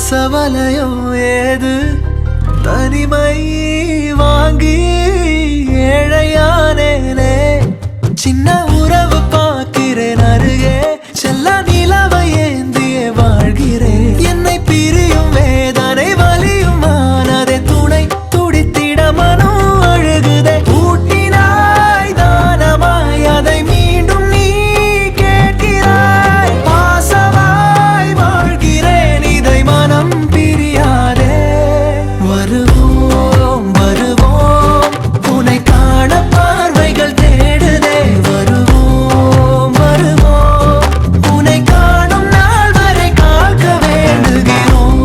பாசவலையோ ஏது தனிமை வாங்கி ஏழையானேனே சின்ன உறவு பார்க்கிறேன் அருகே செல்ல நிலவை ஏந்தியே வாழ்கிறேன் என்னை பிரியும் வேதனை வலியும் ஆனதே துணை துடித்திட மனம் அழுகுதே ஊட்டினாய் தானமாய் அதை மீண்டும் நீ கேட்கிறாய் பாசமாய் வாழ்கிறேன் இதை மனம் பிரியாதே வருவோம் வருவோம் உன்னை காண பார்வைகள் தேடுதே வருவோம் வருவோம் உன்னை காணும் நாள் வரை காக்க வேண்டுகிறோம்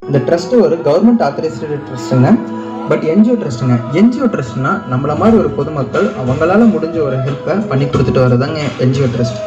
இந்த ட்ரஸ்ட் ஒரு கவர்மெண்ட் ஆத்தரைஸ்டு ட்ரஸ்ட்டுங்க. பட் என்ஜிஓ ட்ரஸ்ட்டுங்க. என்ஜிஓ ட்ரஸ்ட்னா நம்மள மாதிரி ஒரு பொதுமக்கள் அவங்களால முடிஞ்ச ஒரு ஹெல்ப்பை பண்ணி கொடுத்துட்டு வரதாங்க என்ஜிஓ ட்ரஸ்ட்.